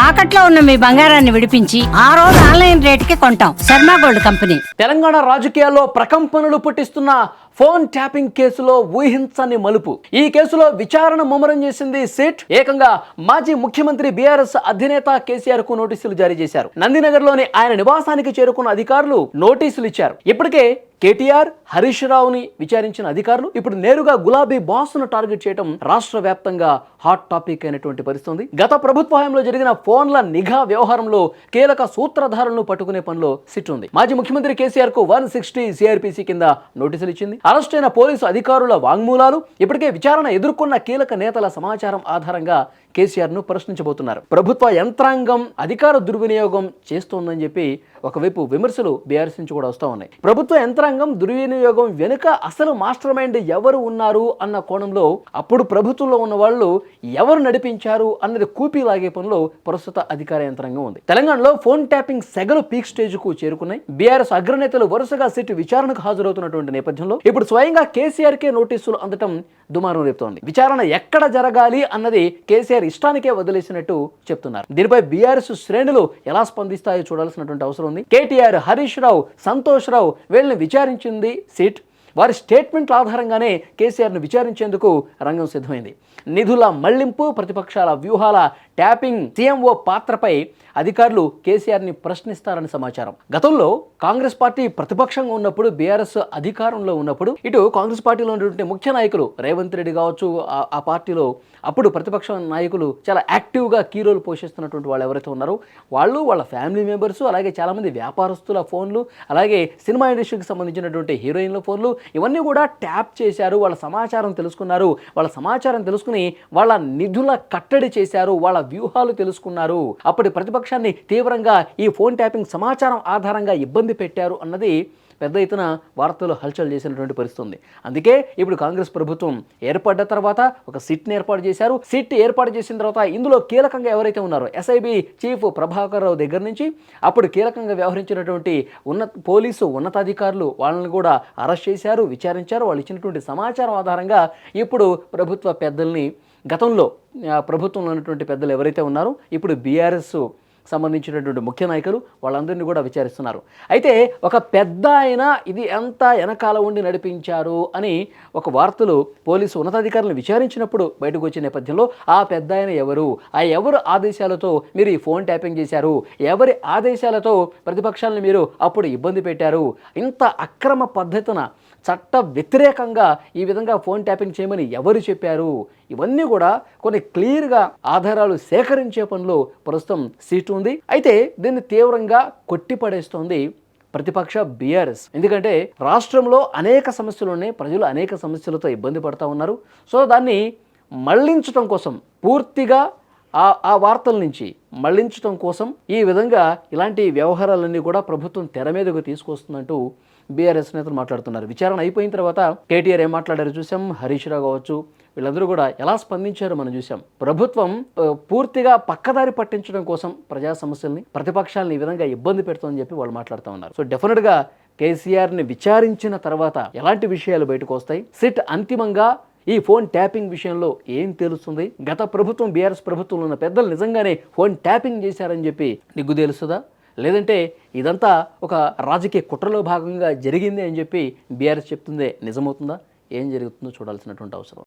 తాకట్లో ఉన్న మీ బంగారాన్ని విడిపించి ఆ రోజు ఆన్లైన్ రేటుకి కొంటాం. Sharma gold company. తెలంగాణ రాజకీయాల్లో ప్రకంపనలు పుట్టిస్తున్న ఫోన్ ట్యాపింగ్ కేసులో ఊహించని మలుపు. ఈ కేసులో విచారణ ముమ్మరం చేసింది సిట్. ఏకంగా మాజీ ముఖ్యమంత్రి బీఆర్ఎస్ అధినేత కేసీఆర్ కు నోటీసులు జారీ చేశారు. నందినగర్ లోని ఆయన నివాసానికి చేరుకున్న అధికారులు నోటీసులు ఇచ్చారు. ఇప్పటికే కేటీఆర్, హరీష్ రావుని విచారించిన అధికారులు ఇప్పుడు నేరుగా గులాబీ బాస్ ను టార్గెట్ చేయడం రాష్ట్ర వ్యాప్తంగా హాట్ టాపిక్ అయినటువంటి పరిస్థితి. గత ప్రభుత్వ హయాంలో జరిగిన ఫోన్ల నిఘా వ్యవహారంలో కీలక సూత్రధారులను పట్టుకునే పనిలో సిట్ ఉంది. మాజీ ముఖ్యమంత్రి కేసీఆర్ కు 160 సిఆర్పిసి కింద నోటీసులు ఇచ్చింది. అరెస్ట్ అయిన పోలీసు అధికారుల వాంగ్మూలాలు, ఇప్పటికే విచారణ ఎదుర్కొన్న కీలక నేతల సమాచారం ఆధారంగా కేసీఆర్ ను ప్రశ్నించబోతున్నారు. ప్రభుత్వ యంత్రాంగం అధికార దుర్వినియోగం చేస్తోందని చెప్పి ఒకవైపు విమర్శలు బీఆర్ఎస్ నుంచి కూడా వస్తూ ఉన్నాయి. ప్రభుత్వ యంత్రాంగం దుర్వినియోగం వెనుక అసలు మాస్టర్ మైండ్ ఎవరు ఉన్నారు అన్న కోణంలో అప్పుడు ప్రభుత్వంలో ఉన్న వాళ్ళు ఎవరు నడిపించారు అన్నది కూపీ లాగే పనిలో ప్రస్తుత అధికార యంత్రాంగం ఉంది. తెలంగాణలో ఫోన్ ట్యాపింగ్ సెగలు పీక్ స్టేజ్ కు చేరుకున్నాయి. బీఆర్ఎస్ అగ్రనేతలు వరుసగా సిట్ విచారణకు హాజరవుతున్నటువంటి నేపథ్యంలో ఇప్పుడు స్వయంగా కేసీఆర్ కే నోటీసులు అందటం దుమారం రేపుతోంది. విచారణ ఎక్కడ జరగాలి అన్నది కేసీఆర్ ఇష్టానికే వదిలేసినట్టు చెప్తున్నారు. దీనిపై బీఆర్ఎస్ శ్రేణులు ఎలా స్పందిస్తాయో చూడాల్సినటువంటి అవసరం ఉంది. కేటీఆర్, హరీష్ రావు, సంతోష్ రావు వీళ్ళని విచారించింది సిట్. వారి స్టేట్మెంట్ల ఆధారంగానే కేసీఆర్ను విచారించేందుకు రంగం సిద్ధమైంది. నిధుల మళ్లింపు, ప్రతిపక్షాల వ్యూహాల ట్యాపింగ్, సీఎంఓ పాత్రపై అధికారులు కేసీఆర్ని ప్రశ్నిస్తారని సమాచారం. గతంలో కాంగ్రెస్ పార్టీ ప్రతిపక్షంగా ఉన్నప్పుడు, బీఆర్ఎస్ అధికారంలో ఉన్నప్పుడు ఇటు కాంగ్రెస్ పార్టీలో ఉన్నటువంటి ముఖ్య నాయకులు రేవంత్ రెడ్డి కావచ్చు, ఆ పార్టీలో అప్పుడు ప్రతిపక్ష నాయకులు చాలా యాక్టివ్గా కీ రోల్ పోషిస్తున్నటువంటి వాళ్ళు ఎవరైతే ఉన్నారో వాళ్ళు, వాళ్ళ ఫ్యామిలీ మెంబర్స్, అలాగే చాలామంది వ్యాపారస్తుల ఫోన్లు, అలాగే సినిమా ఇండస్ట్రీకి సంబంధించినటువంటి హీరోయిన్ల ఫోన్లు ఇవన్నీ కూడా ట్యాప్ చేశారు. వాళ్ళ సమాచారం తెలుసుకున్నారు. వాళ్ళ సమాచారం తెలుసుకుని వాళ్ళ నిధుల కట్టడి చేశారు. వాళ్ళ వ్యూహాలు తెలుసుకున్నారు. అప్పటి ప్రతిపక్షాన్ని తీవ్రంగా ఈ ఫోన్ ట్యాపింగ్ సమాచారం ఆధారంగా ఇబ్బంది పెట్టారు అన్నది పెద్ద ఎత్తున వార్తలు హల్చల్ చేసినటువంటి పరిస్థితి ఉంది. అందుకే ఇప్పుడు కాంగ్రెస్ ప్రభుత్వం ఏర్పడ్డ తర్వాత ఒక సిట్ని ఏర్పాటు చేశారు. సిట్ ఏర్పాటు చేసిన తర్వాత ఇందులో కీలకంగా ఎవరైతే ఉన్నారో ఎస్ఐబి చీఫ్ ప్రభాకర్ రావు దగ్గర నుంచి అప్పుడు కీలకంగా వ్యవహరించినటువంటి పోలీసు ఉన్నతాధికారులు వాళ్ళని కూడా అరెస్ట్ చేశారు, విచారించారు. వాళ్ళు ఇచ్చినటువంటి సమాచారం ఆధారంగా ఇప్పుడు ప్రభుత్వ పెద్దల్ని, గతంలో ప్రభుత్వంలో ఉన్నటువంటి పెద్దలు ఎవరైతే ఉన్నారో ఇప్పుడు బీఆర్ఎస్ సంబంధించినటువంటి ముఖ్య నాయకులు వాళ్ళందరినీ కూడా విచారిస్తున్నారు. అయితే ఒక పెద్ద ఆయన ఇది ఎంత వెనకాల ఉండి నడిపించారు అని ఒక వార్తలు పోలీసు ఉన్నతాధికారులను విచారించినప్పుడు బయటకు వచ్చిన నేపథ్యంలో ఆ పెద్ద ఆయన ఎవరు, ఆ ఎవరు ఆదేశాలతో మీరు ఈ ఫోన్ ట్యాపింగ్ చేశారు, ఎవరి ఆదేశాలతో ప్రతిపక్షాలను మీరు అప్పుడు ఇబ్బంది పెట్టారు, ఇంత అక్రమ పద్ధతిన చట్ట వ్యతిరేకంగా ఈ విధంగా ఫోన్ ట్యాపింగ్ చేయమని ఎవరు చెప్పారు, ఇవన్నీ కూడా కొన్ని క్లియర్గా ఆధారాలు సేకరించే పనిలో ప్రస్తుతం సీటు ఉంది. అయితే దీన్ని తీవ్రంగా కొట్టిపడేస్తోంది ప్రతిపక్ష బీఆర్ఎస్. ఎందుకంటే రాష్ట్రంలో అనేక సమస్యలు ఉన్నాయి, ప్రజలు అనేక సమస్యలతో ఇబ్బంది పడుతూ ఉన్నారు. సో దాన్ని మళ్లించడం కోసం, పూర్తిగా ఆ వార్తల నుంచి మళ్లించడం కోసం ఈ విధంగా ఇలాంటి వ్యవహారాలన్నీ కూడా ప్రభుత్వం తెర మీదకు తీసుకొస్తుందంటూ బీఆర్ఎస్ నేతలు మాట్లాడుతున్నారు. విచారణ అయిపోయిన తర్వాత కేటీఆర్ ఏం మాట్లాడారో చూసాం, హరీష్ రావు కావచ్చు, వీళ్ళందరూ కూడా ఎలా స్పందించారో మనం చూసాం. ప్రభుత్వం పూర్తిగా పక్కదారి పట్టించడం కోసం ప్రజా సమస్యల్ని, ప్రతిపక్షాలను ఈ విధంగా ఇబ్బంది పెడుతుందని చెప్పి వాళ్ళు మాట్లాడుతూ ఉన్నారు. సో డెఫినెట్గా కేసీఆర్ని విచారించిన తర్వాత ఎలాంటి విషయాలు బయటకు వస్తాయి, సిట్ అంతిమంగా ఈ ఫోన్ ట్యాపింగ్ విషయంలో ఏం తెలుస్తుంది, గత ప్రభుత్వం బీఆర్ఎస్ ప్రభుత్వంలో ఉన్న పెద్దలు నిజంగానే ఫోన్ ట్యాపింగ్ చేశారని చెప్పి నిగ్గు తెలుస్తుందా, లేదంటే ఇదంతా ఒక రాజకీయ కుట్రలో భాగంగా జరిగింది అని చెప్పి బీఆర్ఎస్ చెప్తుందే నిజమవుతుందా, ఏం జరుగుతుందో చూడాల్సినటువంటి అవసరం.